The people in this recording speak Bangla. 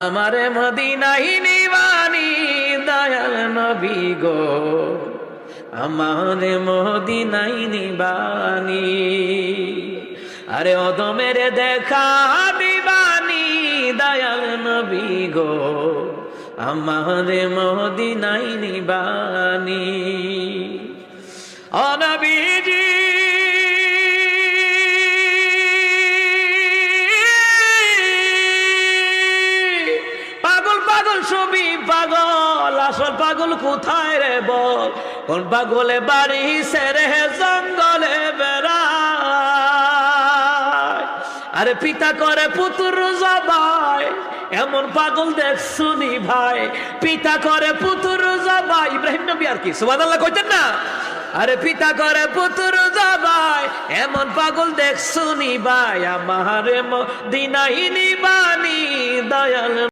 আমারে মদিনাই নিবানি দয়াল নবী গো, আমারে মদিনাই নিবানি। আরে অদমের দেখা দিবানি দয়াল নবী গো, আমারে মদিনাই নিবানি। ও নবীজি ছবি পাগল, আসল পাগল কোথায় রে বল? কোন পাগলে বাড়ি সেরে জঙ্গলে বেড়ায়। আরে পিতা করে পুত্র জবাই, এমন পাগল দেখছুনি ভাই। পিতা করে পুত্র জবাই, ইব্রাহিম নবী আর কি সুবহানাল্লাহ কইতেন না? আরে পিতা করে পুত্র জবাই, এমন পাগল দেখছুনি ভাই। আমারে মদিনাই নিবানি দয়াল